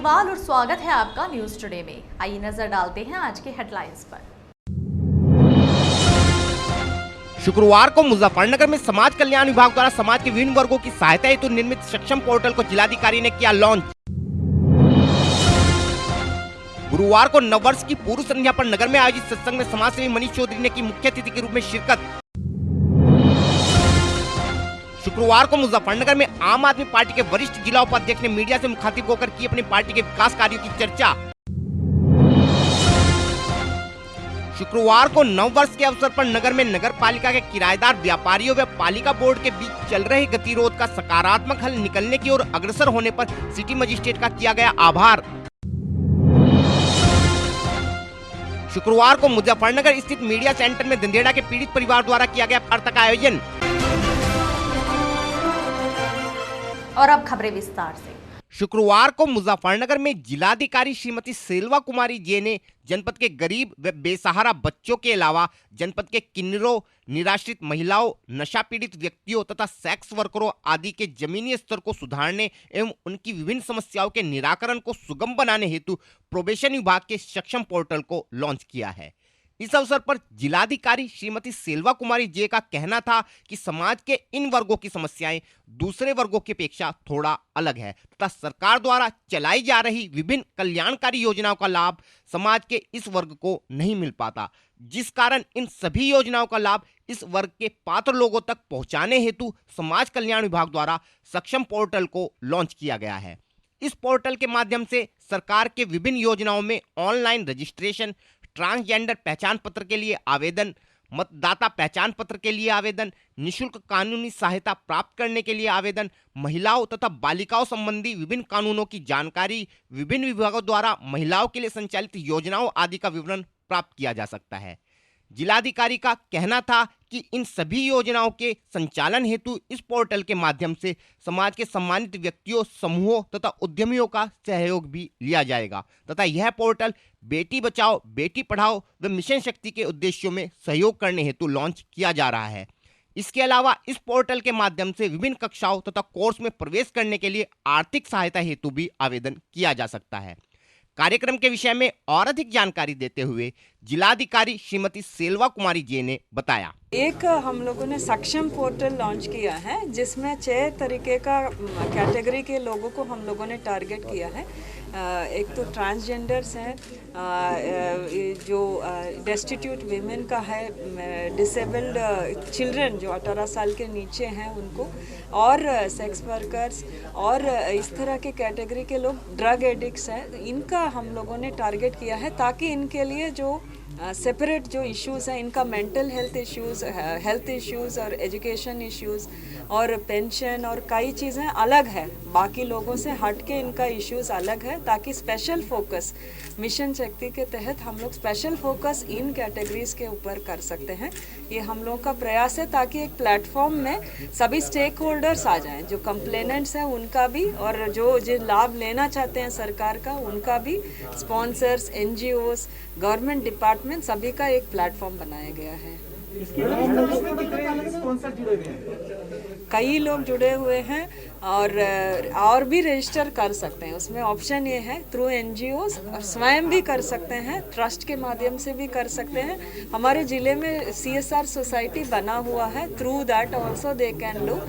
अग्रवाल और स्वागत है आपका न्यूज टुडे में। आइए नजर डालते हैं आज के हेडलाइंस पर। शुक्रवार को मुजफ्फरनगर में समाज कल्याण विभाग द्वारा समाज के विभिन्न वर्गों की सहायता हेतु निर्मित सक्षम पोर्टल को जिलाधिकारी ने किया लॉन्च। गुरुवार को नववर्ष की पूर्व संध्या पर नगर में आयोजित सत्संग में समाजसेवी मनीष चौधरी ने की मुख्य अतिथि के रूप में शिरकत। शुक्रवार को मुजफ्फरनगर में आम आदमी पार्टी के वरिष्ठ जिला उपाध्यक्ष ने मीडिया से मुखातिब होकर की अपनी पार्टी के विकास कार्यों की चर्चा। शुक्रवार को नववर्ष के अवसर पर नगर में नगर पालिका के किराएदार व्यापारियों व पालिका बोर्ड के बीच चल रहे गतिरोध का सकारात्मक हल निकलने की ओर अग्रसर होने पर सिटी मजिस्ट्रेट का किया गया आभार। शुक्रवार को मुजफ्फरनगर स्थित मीडिया सेंटर में दंदेड़ा के पीड़ित परिवार द्वारा किया गया वार्ता का आयोजन। और अब खबरें विस्तार से। शुक्रवार को मुजफ्फरनगर में जिलाधिकारी श्रीमती सेल्वा कुमारी जे ने जनपद के गरीब व बेसहारा बच्चों के अलावा जनपद के किन्नरों, निराश्रित महिलाओं, नशा पीड़ित व्यक्तियों तथा सेक्स वर्करों आदि के जमीनी स्तर को सुधारने एवं उनकी विभिन्न समस्याओं के निराकरण को सुगम बनाने हेतु प्रोबेशन विभाग के सक्षम पोर्टल को लॉन्च किया है। इस अवसर पर जिलाधिकारी श्रीमती सेल्वा कुमारी जे का कहना था कि समाज के इन वर्गों की समस्याएं दूसरे वर्गों की अपेक्षा थोड़ा अलग है तथा सरकार द्वारा चलाई जा रही विभिन्न कल्याणकारी योजनाओं का लाभ समाज के इस वर्ग को नहीं मिल पाता, जिस कारण इन सभी योजनाओं का लाभ इस वर्ग के पात्र लोगों तक पहुंचाने हेतु समाज कल्याण विभाग द्वारा सक्षम पोर्टल को लॉन्च किया गया है। इस पोर्टल के माध्यम से सरकार के विभिन्न योजनाओं में ऑनलाइन रजिस्ट्रेशन, ट्रांसजेंडर पहचान पत्र के लिए आवेदन, मतदाता पहचान पत्र के लिए आवेदन, निशुल्क कानूनी सहायता प्राप्त करने के लिए आवेदन, महिलाओं तथा बालिकाओं संबंधी विभिन्न कानूनों की जानकारी, विभिन्न विभागों द्वारा महिलाओं के लिए संचालित योजनाओं आदि का विवरण प्राप्त किया जा सकता है। जिलाधिकारी का कहना था कि इन सभी योजनाओं के संचालन हेतु इस पोर्टल के माध्यम से समाज के सम्मानित व्यक्तियों, समूहों तथा उद्यमियों का सहयोग भी लिया जाएगा तथा यह पोर्टल बेटी बचाओ, बेटी पढ़ाओ व मिशन शक्ति के उद्देश्यों में सहयोग करने हेतु लॉन्च किया जा रहा है। इसके अलावा इस पोर्टल के माध्यम से विभिन्न कक्षाओं तथा कोर्स में प्रवेश करने के लिए आर्थिक सहायता हेतु भी आवेदन किया जा सकता है। कार्यक्रम के विषय में और अधिक जानकारी देते हुए जिलाधिकारी श्रीमती सेल्वा कुमारी जे ने बताया। एक हम लोगों ने सक्षम पोर्टल लॉन्च किया है जिसमें 6 तरीके का कैटेगरी के लोगों को हम लोगों ने टारगेट किया है। एक तो ट्रांसजेंडर्स हैं, जो डेस्टिट्यूट वीमेन का है, डिसेबल्ड चिल्ड्रन जो 18 साल के नीचे हैं उनको, और सेक्स वर्कर्स, और इस तरह के कैटेगरी के लोग ड्रग एडिक्ट्स हैं, इनका हम लोगों ने टारगेट किया है ताकि इनके लिए जो सेपरेट जो इश्यूज़ हैं, इनका मेंटल हेल्थ इश्यूज़ और एजुकेशन इश्यूज़ और पेंशन और कई चीज़ें अलग है, बाकी लोगों से हट के इनका इश्यूज़ अलग है, ताकि स्पेशल फोकस मिशन शक्ति के तहत हम लोग स्पेशल फोकस इन कैटेगरीज़ के ऊपर कर सकते हैं। ये हम लोग का प्रयास है ताकि एक प्लेटफॉर्म में सभी स्टेक होल्डर्स आ जाएं, जो कंप्लेनेंट्स हैं उनका भी और जो लाभ लेना चाहते हैं सरकार का उनका भी, स्पॉन्सर्स, NGOs, गवर्नमेंट डिपार्टमेंट, सभी का एक प्लेटफॉर्म बनाया गया है। कई लोग जुड़े हुए हैं और भी रजिस्टर कर सकते हैं। उसमें ऑप्शन ये है थ्रू NGOs, और स्वयं भी कर सकते हैं, ट्रस्ट के माध्यम से भी कर सकते हैं। हमारे ज़िले में CSR सोसाइटी बना हुआ है, through that also they can do.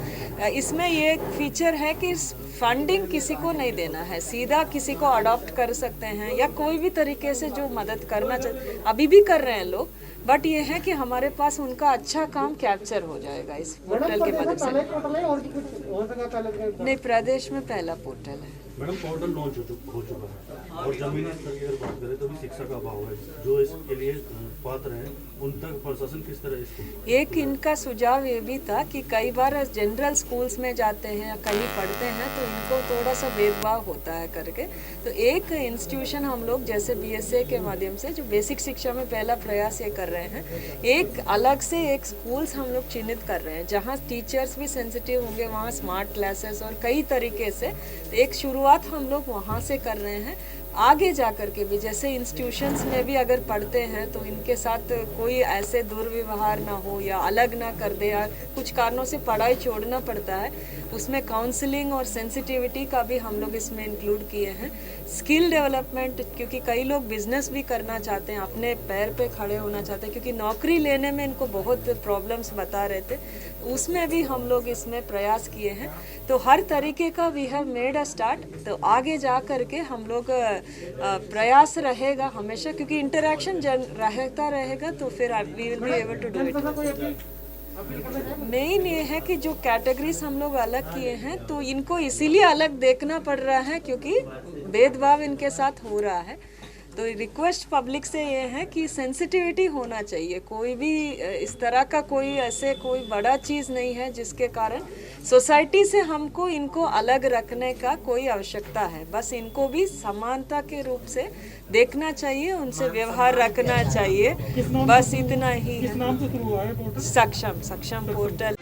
इसमें ये एक फीचर है कि फंडिंग किसी को नहीं देना है, सीधा किसी को अडॉप्ट कर सकते हैं या कोई भी तरीके से जो मदद करना चाहते, अभी भी कर रहे हैं लोग, बट ये है कि हमारे पास उनका अच्छा काम कैप्चर हो जाएगा इस पोर्टल के मदद से। नहीं, प्रदेश में पहला पोर्टल है। मैडम, पोर्टल लॉन्च हो चुका है और जमीनी स्तर की अगर बात करें तो भी शिक्षा का अभाव है, जो इसके लिए पात्र हैं उन तक प्रशासन किस तरह इसको? एक इनका सुझाव ये भी था कि कई बार जनरल स्कूल्स में जाते हैं या कहीं पढ़ते हैं तो इनको थोड़ा सा भेदभाव होता है करके, तो एक इंस्टीट्यूशन हम लोग जैसे BSA के माध्यम से जो बेसिक शिक्षा में पहला प्रयास ये कर रहे हैं, एक अलग से एक स्कूल्स हम लोग चिन्हित कर रहे हैं जहाँ टीचर्स भी सेंसिटिव होंगे, वहाँ स्मार्ट क्लासेस और कई तरीके से एक शुरुआत हम लोग वहाँ से कर रहे हैं। आगे जा कर के भी जैसे इंस्टीट्यूशंस में भी अगर पढ़ते हैं तो इनके साथ कोई ऐसे दुर्व्यवहार ना हो या अलग ना कर दे, या कुछ कारणों से पढ़ाई छोड़ना पड़ता है, उसमें काउंसलिंग और सेंसिटिविटी का भी हम लोग इसमें इंक्लूड किए हैं। स्किल डेवलपमेंट, क्योंकि कई लोग बिजनेस भी करना चाहते हैं, अपने पैर पे खड़े होना चाहते हैं, क्योंकि नौकरी लेने में इनको बहुत प्रॉब्लम्स बता रहे थे, उसमें भी हम लोग इसमें प्रयास किए हैं। तो हर तरीके का we have made a start. तो आगे जा कर के हम लोग प्रयास रहेगा हमेशा, क्योंकि इंटरेक्शन रहता रहेगा तो फिर we will be able to do it. Main ये है कि जो कैटेगरीज हम लोग अलग किए हैं तो इनको इसीलिए अलग देखना पड़ रहा है क्योंकि भेदभाव इनके साथ हो रहा है। तो रिक्वेस्ट पब्लिक से ये है कि सेंसिटिविटी होना चाहिए, कोई भी इस तरह का कोई ऐसे कोई बड़ा चीज़ नहीं है जिसके कारण सोसाइटी से हमको इनको अलग रखने का कोई आवश्यकता है। बस इनको भी समानता के रूप से देखना चाहिए, उनसे व्यवहार रखना चाहिए, बस इतना ही है। सक्षम पोर्टल।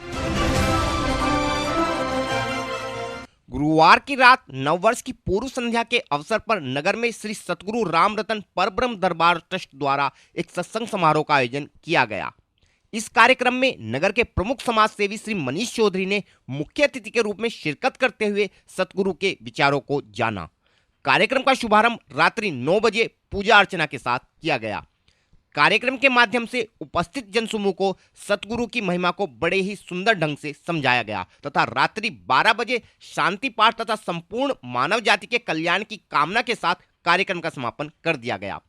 गुरुवार की रात नववर्ष की पूर्व संध्या के अवसर पर नगर में श्री सतगुरु रामरतन परब्रह्म दरबार ट्रस्ट द्वारा एक सत्संग समारोह का आयोजन किया गया। इस कार्यक्रम में नगर के प्रमुख समाज सेवी श्री मनीष चौधरी ने मुख्य अतिथि के रूप में शिरकत करते हुए सतगुरु के विचारों को जाना। कार्यक्रम का शुभारंभ रात्रि 9 बजे पूजा अर्चना के साथ किया गया। कार्यक्रम के माध्यम से उपस्थित जनसमूह को सतगुरु की महिमा को बड़े ही सुंदर ढंग से समझाया गया तथा रात्रि 12 बजे शांति पाठ तथा संपूर्ण मानव जाति के कल्याण की कामना के साथ कार्यक्रम का समापन कर दिया गया।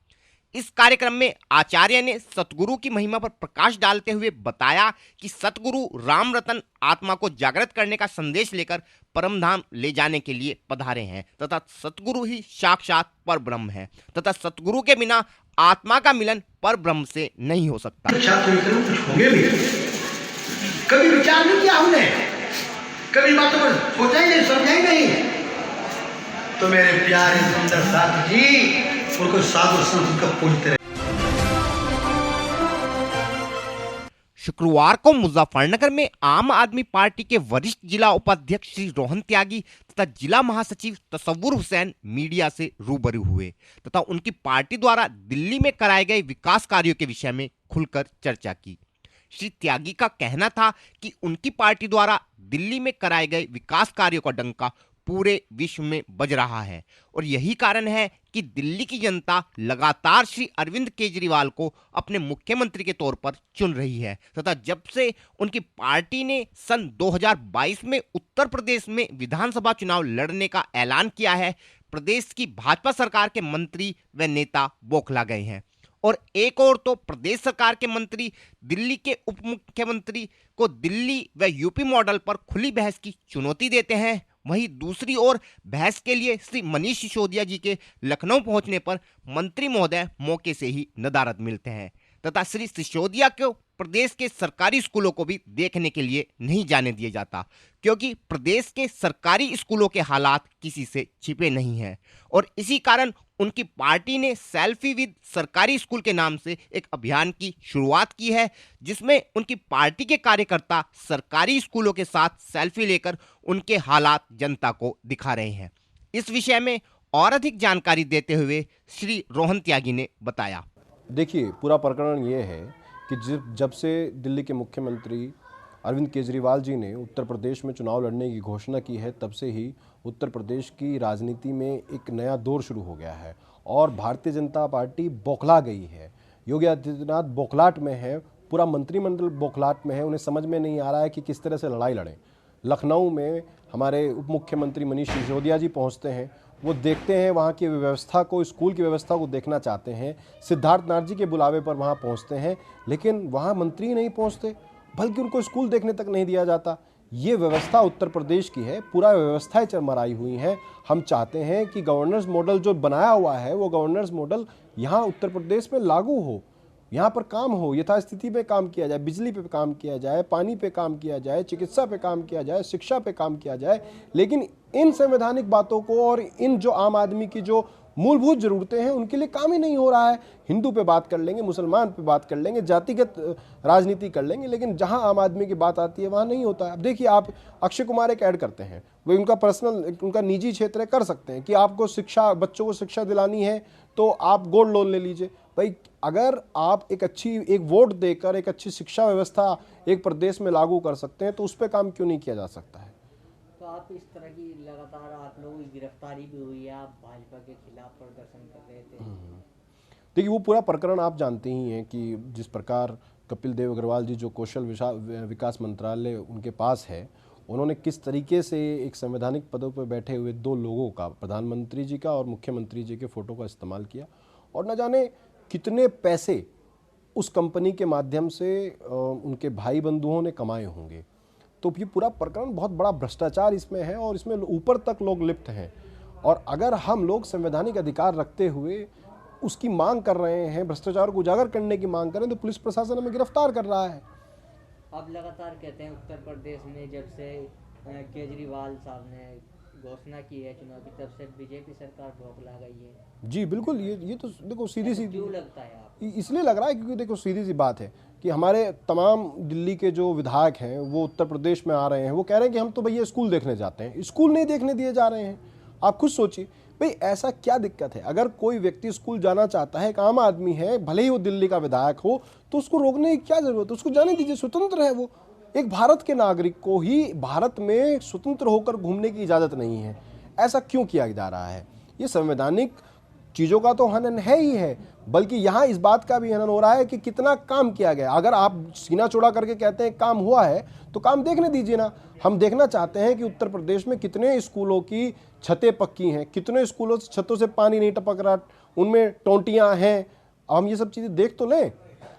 इस कार्यक्रम में आचार्य ने सतगुरु की महिमा पर प्रकाश डालते हुए बताया कि सतगुरु रामरतन आत्मा को जागृत करने का संदेश लेकर परमधाम ले जाने के लिए पधारे हैं तथा सतगुरु ही साक्षात परब्रह्म है तथा सतगुरु के बिना आत्मा का मिलन परब्रह्म से नहीं हो सकता। कुछ होंगे भी, कभी विचार नहीं किया हमने, कभी बातों पर सोचा ही नहीं, समझा ही नहीं। तो मेरे प्यारे सुंदर साथ जी, उनको साधु संत का पूजते रहे। शुक्रवार को मुजफ्फरनगर में आम आदमी पार्टी के वरिष्ठ जिला उपाध्यक्ष श्री रोहन त्यागी तथा जिला महासचिव तसव्वुर हुसैन मीडिया से रूबरू हुए तथा उनकी पार्टी द्वारा दिल्ली में कराए गए विकास कार्यों के विषय में खुलकर चर्चा की। श्री त्यागी का कहना था कि उनकी पार्टी द्वारा दिल्ली में कराए गए विकास कार्यों का डंका पूरे विश्व में बज रहा है और यही कारण है कि दिल्ली की जनता लगातार श्री अरविंद केजरीवाल को अपने मुख्यमंत्री के तौर पर चुन रही है तथा जब से उनकी पार्टी ने सन 2022 में उत्तर प्रदेश में विधानसभा चुनाव लड़ने का ऐलान किया है, प्रदेश की भाजपा सरकार के मंत्री व नेता बौखला गए हैं और एक और तो प्रदेश सरकार के मंत्री दिल्ली के उप मुख्यमंत्री को दिल्ली व यूपी मॉडल पर खुली बहस की चुनौती देते हैं, वहीं दूसरी ओर बहस के लिए श्री मनीष सिसोदिया जी के लखनऊ पहुंचने पर मंत्री महोदय मौके से ही नदारद मिलते हैं तथा श्री सिसोदिया को प्रदेश के सरकारी स्कूलों को भी देखने के लिए नहीं जाने दिया जाता क्योंकि प्रदेश के सरकारी स्कूलों के हालात किसी से छिपे नहीं हैं और इसी कारण उनकी पार्टी ने सेल्फी विद सरकारी स्कूल के नाम से एक अभियान की शुरुआत की है जिसमें उनकी पार्टी के कार्यकर्ता सरकारी स्कूलों के साथ सेल्फी लेकर उनके हालात जनता को दिखा रहे हैं। इस विषय में और अधिक जानकारी देते हुए श्री रोहन त्यागी ने बताया। देखिए, पूरा प्रकरण ये है कि जब से दिल्ली के मुख्यमंत्री अरविंद केजरीवाल जी ने उत्तर प्रदेश में चुनाव लड़ने की घोषणा की है तब से ही उत्तर प्रदेश की राजनीति में एक नया दौर शुरू हो गया है और भारतीय जनता पार्टी बौखला गई है। योगी आदित्यनाथ बौखलाहट में है, पूरा मंत्रिमंडल बौखलाहट में है, उन्हें समझ में नहीं आ रहा है कि किस तरह से लड़ाई लड़ें। लखनऊ में हमारे उप मुख्यमंत्री मनीष सिसोदिया जी पहुँचते हैं, वो देखते हैं वहाँ की व्यवस्था को, स्कूल की व्यवस्था को देखना चाहते हैं। सिद्धार्थनाथ जी के बुलावे पर वहाँ पहुँचते हैं लेकिन वहाँ मंत्री नहीं पहुँचते, बल्कि उनको स्कूल देखने तक नहीं दिया जाता। ये व्यवस्था उत्तर प्रदेश की है, पूरा व्यवस्थाएं चरमराई हुई हैं। हम चाहते हैं कि गवर्नेंस मॉडल जो बनाया हुआ है वो गवर्नेंस मॉडल यहाँ उत्तर प्रदेश में लागू हो, यहाँ पर काम हो, यथास्थिति पे काम किया जाए, बिजली पे काम किया जाए, पानी पे काम किया जाए, चिकित्सा पे काम किया जाए, शिक्षा पे काम किया जाए। लेकिन इन संवैधानिक बातों को और इन जो आम आदमी की जो मूलभूत जरूरतें हैं उनके लिए काम ही नहीं हो रहा है। हिंदू पे बात कर लेंगे, मुसलमान पे बात कर लेंगे, जातिगत राजनीति कर लेंगे, लेकिन जहां आम आदमी की बात आती है वहां नहीं होता है। अब देखिए, आप अक्षय कुमार एक ऐड करते हैं, वो उनका पर्सनल, उनका निजी क्षेत्र है, कर सकते हैं कि आपको शिक्षा, बच्चों को शिक्षा दिलानी है तो आप गोल्ड लोन ले लीजिए। भाई, अगर आप एक वोट देकर एक अच्छी शिक्षा व्यवस्था एक प्रदेश में लागू कर सकते हैं तो उस पर काम क्यों नहीं किया जा सकता है? तो आप इस तरह की लगातार आप लोगों की गिरफ्तारी भी हुई है, आप भाजपा के खिलाफ प्रदर्शन कर रहे थे। देखिए, वो पूरा प्रकरण आप जानते ही हैं कि जिस प्रकार कपिल देव अग्रवाल जी जो कौशल विकास मंत्रालय उनके पास है, उन्होंने किस तरीके से एक संवैधानिक पदों पर बैठे हुए दो लोगों का, प्रधानमंत्री जी का और मुख्यमंत्री जी के फोटो का इस्तेमाल किया और न जाने कितने पैसे उस कंपनी के माध्यम से उनके भाई बंधुओं ने कमाए होंगे। तो ये पूरा प्रकरण बहुत बड़ा भ्रष्टाचार इसमें है और इसमें ऊपर तक लोग लिप्त हैं। और अगर हम लोग संवैधानिक अधिकार रखते हुए उसकी मांग कर रहे हैं, भ्रष्टाचार को उजागर करने की मांग करें, तो पुलिस प्रशासन हमें गिरफ्तार कर रहा है। अब लगातार कहते हैं उत्तर प्रदेश में जब से केजरीवाल साहब ने घोषणा की है चुनाव की, तब से बीजेपी सरकार बौखला गई है। जी बिल्कुल, ये तो देखो सीधी क्यों लगता है आप? इसलिए लग रहा है क्योंकि देखो सीधी सी बात है कि हमारे तमाम दिल्ली के जो विधायक हैं वो उत्तर प्रदेश में आ रहे हैं, वो कह रहे हैं कि हम तो भैया स्कूल देखने जाते हैं, स्कूल नहीं देखने दिए जा रहे हैं। आप खुद सोचिए भाई, ऐसा क्या दिक्कत है? अगर कोई व्यक्ति स्कूल जाना चाहता है, एक आम आदमी है, भले ही वो दिल्ली का विधायक हो, तो उसको रोकने की क्या जरूरत है? उसको जाने दीजिए, स्वतंत्र है वो। एक भारत के नागरिक को ही भारत में स्वतंत्र होकर घूमने की इजाज़त नहीं है। ऐसा क्यों किया जा रहा है? ये संवैधानिक चीज़ों का तो हनन है ही है, बल्कि यहाँ इस बात का भी हनन हो रहा है कि कितना काम किया गया। अगर आप सीना चौड़ा करके कहते हैं काम हुआ है, तो काम देखने दीजिए ना। हम देखना चाहते हैं कि उत्तर प्रदेश में कितने स्कूलों की छतें पक्की हैं, कितने स्कूलों से छतों से पानी नहीं टपक रहा, उनमें टोंटियाँ हैं। हम ये सब चीज़ें देख तो लें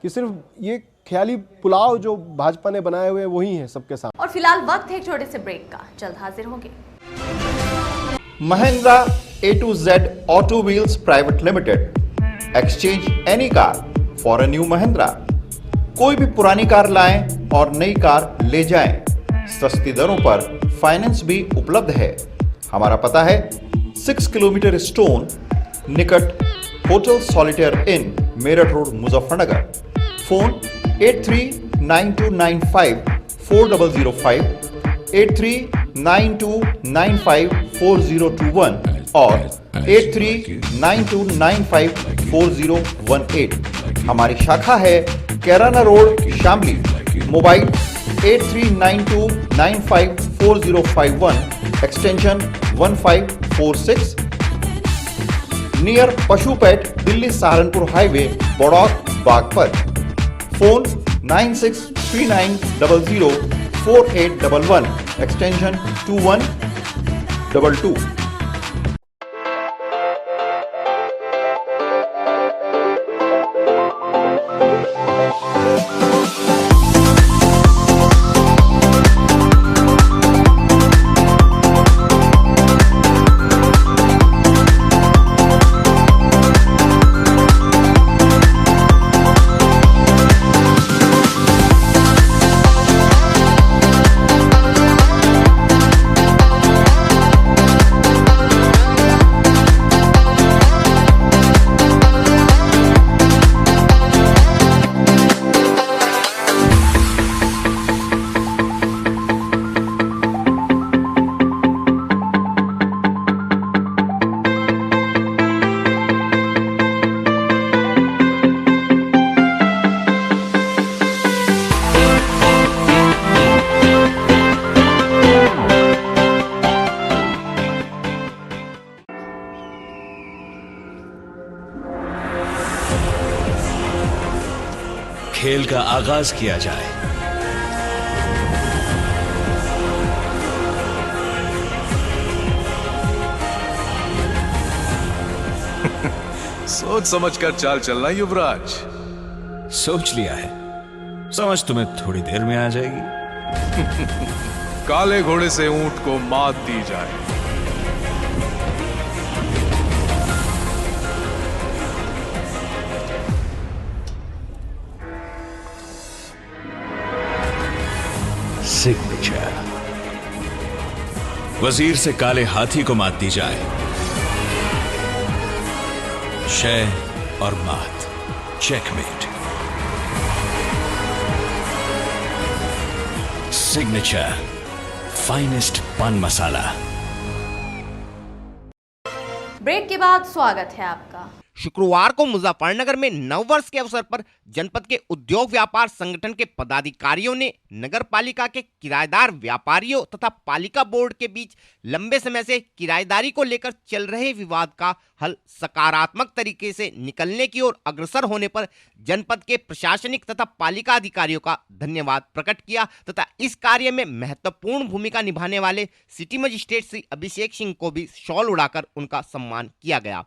कि सिर्फ ये ख्याली पुलाव जो भाजपा ने बनाए हुए वही है सबके सामने। और फिलहाल वक्त है एक छोटे से ब्रेक का, जल्द हाजिर होंगे। Mahindra A to Z Auto Wheels Private Limited. Exchange any car for a new Mahindra. कोई भी पुरानी कार लाएं और नई कार ले जाएं। सस्ती दरों पर फाइनेंस भी उपलब्ध है। हमारा पता है 6 किलोमीटर स्टोन निकट hotel Solitaire Inn Meerut road Muzaffarnagar. Phone 8392954005, 8392954021 और 8392954018। हमारी शाखा है Kairana road Shamli. Mobile 8392954051 extension 1546 near पशुपेट Delhi Saharanpur highway Baraut Baghpat. Phone 9639004811 extension 2122। खेल का आगाज किया जाए। सोच समझकर चाल चलना युवराज। सोच लिया है, समझ तुम्हें थोड़ी देर में आ जाएगी। काले घोड़े से ऊंट को मात दी जाए। सिग्नेचर। वजीर से काले हाथी को मात दी जाए। शय और मात, चेकमेट। सिग्नेचर फाइनेस्ट पान मसाला। ब्रेक के बाद स्वागत है आपका। शुक्रवार को मुजफ्फरनगर में नववर्ष के अवसर पर जनपद के उद्योग व्यापार संगठन के पदाधिकारियों ने नगर पालिका के किराएदार व्यापारियों तथा पालिका बोर्ड के बीच लंबे समय से किराएदारी को लेकर चल रहे विवाद का हल सकारात्मक तरीके से निकलने की ओर अग्रसर होने पर जनपद के प्रशासनिक तथा पालिका अधिकारियों का धन्यवाद प्रकट किया तथा इस कार्य में महत्वपूर्ण भूमिका निभाने वाले सिटी मजिस्ट्रेट श्री अभिषेक सिंह को भी शॉल उड़ाकर उनका सम्मान किया गया।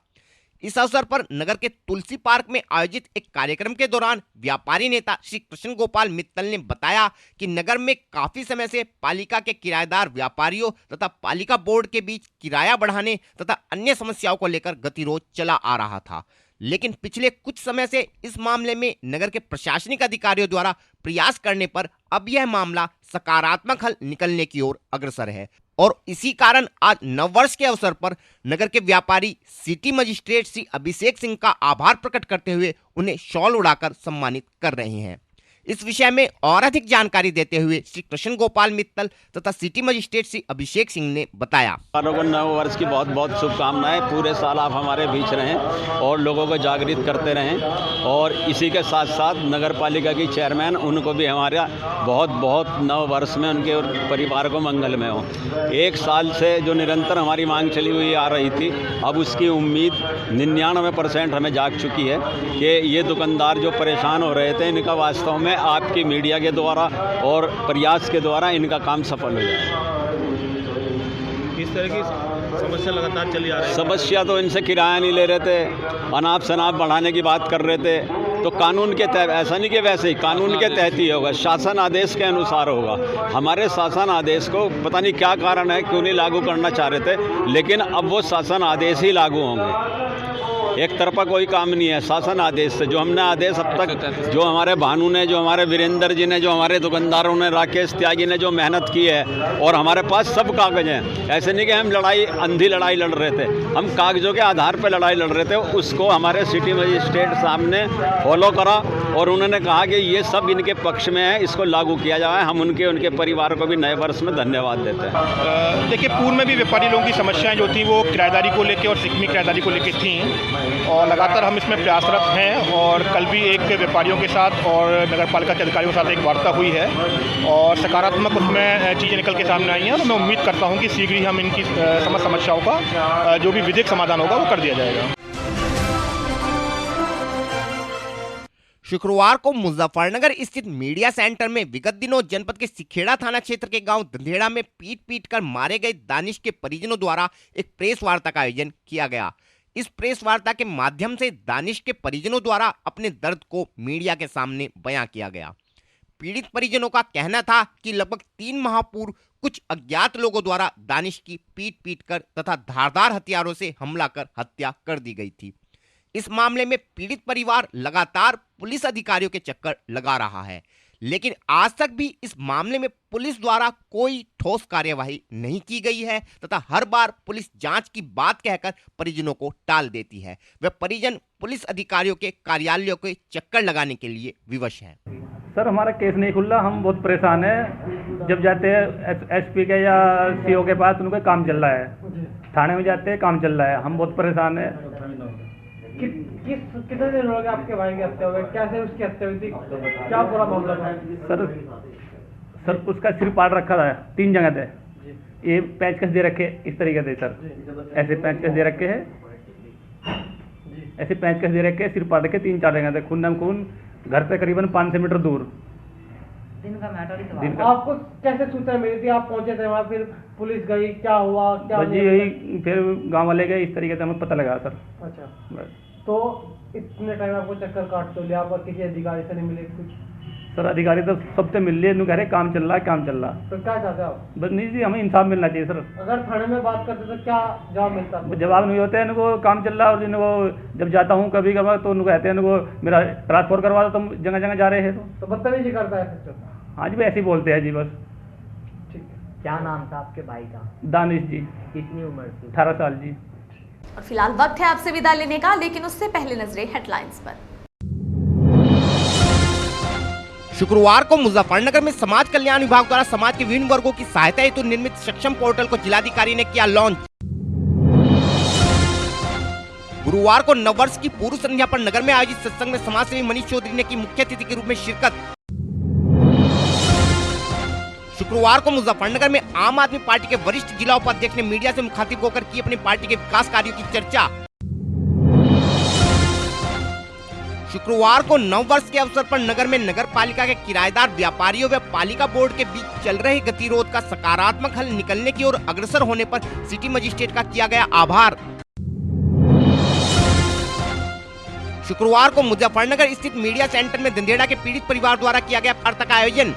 इस अवसर पर नगर के तुलसी पार्क में आयोजित एक कार्यक्रम के दौरान व्यापारी नेता श्री कृष्ण गोपाल मित्तल ने बताया कि नगर में काफी समय से पालिका के किराएदार व्यापारियों तथा पालिका बोर्ड के बीच किराया बढ़ाने तथा अन्य समस्याओं को लेकर गतिरोध चला आ रहा था, लेकिन पिछले कुछ समय से इस मामले में नगर के प्रशासनिक अधिकारियों द्वारा प्रयास करने पर अब यह मामला सकारात्मक हल निकलने की ओर अग्रसर है और इसी कारण आज नववर्ष के अवसर पर नगर के व्यापारी सिटी मजिस्ट्रेट श्री अभिषेक सिंह का आभार प्रकट करते हुए उन्हें शॉल उड़ाकर सम्मानित कर रहे हैं। इस विषय में और अधिक जानकारी देते हुए श्री कृष्ण गोपाल मित्तल तथा सिटी मजिस्ट्रेट श्री अभिषेक सिंह ने बताया। नव वर्ष की बहुत बहुत शुभकामनाएं। पूरे साल आप हमारे बीच रहें और लोगों को जागृत करते रहें और इसी के साथ साथ नगर पालिका की चेयरमैन उनको भी हमारा बहुत बहुत नव वर्ष में उनके परिवार को मंगलमय हो। एक साल से जो निरंतर हमारी मांग चली हुई आ रही थी, अब उसकी उम्मीद 99% हमें जाग चुकी है कि ये दुकानदार जो परेशान हो रहे थे, इनका वास्तव में आपकी मीडिया के द्वारा और प्रयास के द्वारा इनका काम सफल हो जाए। इस तरह की समस्या लगातार चली आ रही है। समस्या तो इनसे किराया नहीं ले रहे थे, अनाप शनाप बढ़ाने की बात कर रहे थे, तो कानून के तहत, ऐसा नहीं कि वैसे ही कानून के तहत ही होगा, शासन आदेश के अनुसार होगा। हमारे शासन आदेश को पता नहीं क्या कारण है क्यों नहीं लागू करना चाह रहे थे, लेकिन अब वो शासन आदेश ही लागू होंगे। एक तरफा कोई काम नहीं है, शासन आदेश से जो हमने आदेश अब तक, जो हमारे भानु ने, जो हमारे वीरेंद्र जी ने, जो हमारे दुकानदारों ने, राकेश त्यागी ने जो मेहनत की है, और हमारे पास सब कागज हैं। ऐसे नहीं कि हम अंधी लड़ाई लड़ रहे थे, हम कागजों के आधार पर लड़ाई लड़ रहे थे। उसको हमारे सिटी मजिस्ट्रेट साहब ने फॉलो करा और उन्होंने कहा कि ये सब इनके पक्ष में है, इसको लागू किया जाए। हम उनके परिवार को भी नए वर्ष में धन्यवाद देते हैं। देखिए, पूर्व में भी व्यापारी लोगों की समस्याएं जो थी वो किराएदारी को लेकर और सिकमी किराएदारी को लेकर थी और लगातार हम इसमें प्रयासरत हैं। और कल भी एक व्यापारियों के साथ और नगर पालिका के अधिकारियों के साथ एक वार्ता हुई है और सकारात्मक उसमें चीज़ें निकल के सामने आई हैं और मैं उम्मीद करता हूं कि शीघ्र ही हम इनकी समस्याओं का जो भी विधिक समाधान होगा वो कर दिया जाएगा। शुक्रवार को मुजफ्फरनगर स्थित मीडिया सेंटर में विगत दिनों जनपद के सिखेड़ा थाना क्षेत्र के गांव धंधेड़ा में पीट कर मारे गए दानिश के परिजनों द्वारा एक प्रेस वार्ता का आयोजन किया गया। इस प्रेस वार्ता के माध्यम से दानिश के परिजनों द्वारा अपने दर्द को मीडिया के सामने बयां किया गया। पीड़ित परिजनों का कहना था कि लगभग 3 माह पूर्व कुछ अज्ञात लोगों द्वारा दानिश की पीट कर तथा धारदार हथियारों से हमला कर हत्या कर दी गई थी। इस मामले में पीड़ित परिवार लगातार पुलिस अधिकारियों के चक्कर लगा रहा है, लेकिन आज तक भी इस मामले में पुलिस द्वारा कोई ठोस कार्यवाही नहीं की गई है तथा हर बार पुलिस जांच की बात कहकर परिजनों को टाल देती है। वे परिजन पुलिस अधिकारियों के कार्यालयों के चक्कर लगाने के लिए विवश हैं। सर, हमारा केस नहीं खुल रहा, हम बहुत परेशान हैं। जब जाते हैं एसपी के या सीओ के पास, उनका काम चल रहा है, थाने में जाते हैं काम चल रहा है, हम बहुत परेशान हैं। कितने दिन हो गए आपके भाई की हत्या हुई? कैसे उसकी हत्या हुई थी? क्या पूरा मामला था? सर उसका सिर पाड़ रखा था 3 जगह थे। ये पेचकस दे रखे इस तरीके से सर, ऐसे पेचकस दे रखे हैं, ऐसे पेचकस दे रखे, सिर पाड़ रखे 3-4 जगह थे, खून खून, घर पे करीबन 500 मीटर दूर। दिन का मैटर। आपको कैसे सूचना मिली थी? आप पहुंचे थे वहाँ, फिर पुलिस गई, क्या हुआ? क्या जी यही फिर गांव वाले गए, इस तरीके से हमें पता लगा सर। अच्छा, तो इतने टाइम आपको चक्कर काट तो लिया, पर किसी अधिकारी से नहीं मिले कुछ? सर अधिकारी तो सबसे मिल लिए, कह रहे काम चल रहा है, काम चल रहा। तो क्या चाहते हो आप? बस नहीं जी, हमें इंसाफ मिलना चाहिए सर। अगर थाने में बात करते तो क्या जवाब मिलता? जवाब नहीं होता है, इनको काम चल रहा है। और इनको जब जाता हूँ कभी कभार तो उनको कहते हैं इनको मेरा ट्रांसफर करवा दो, तुम जगह जगह जा रहे हैं। तो बदतमीजी करता है? हाँ जी, भी ऐसे ही बोलते हैं जी बस। ठीक है। क्या नाम था आपके भाई का? दानिश जी। कितनी उम्र थी? 18 साल जी। और फिलहाल वक्त है आपसे विदा लेने का, लेकिन उससे पहले नजरें हेडलाइंस पर। शुक्रवार को मुजफ्फरनगर में समाज कल्याण विभाग द्वारा समाज के विभिन्न वर्गों की सहायता हेतु निर्मित सक्षम पोर्टल को जिलाधिकारी ने किया लॉन्च। गुरुवार को नववर्ष की पूर्व संध्या पर नगर में आयोजित सत्संग में समाजसेवी मनीष चौधरी ने की मुख्य अतिथि के रूप में शिरकत। शुक्रवार को मुजफ्फरनगर में आम आदमी पार्टी के वरिष्ठ जिला उपाध्यक्ष ने मीडिया से मुखातिब होकर की अपनी पार्टी के विकास कार्यों की चर्चा। शुक्रवार को नववर्ष के अवसर पर नगर में नगर पालिका के किराएदार व्यापारियों व पालिका बोर्ड के बीच चल रहे गतिरोध का सकारात्मक हल निकलने की ओर अग्रसर होने पर सिटी मजिस्ट्रेट का किया गया आभार। शुक्रवार को मुजफ्फरनगर स्थित मीडिया सेंटर में दंदेड़ा के पीड़ित परिवार द्वारा किया गया वार्ता का आयोजन।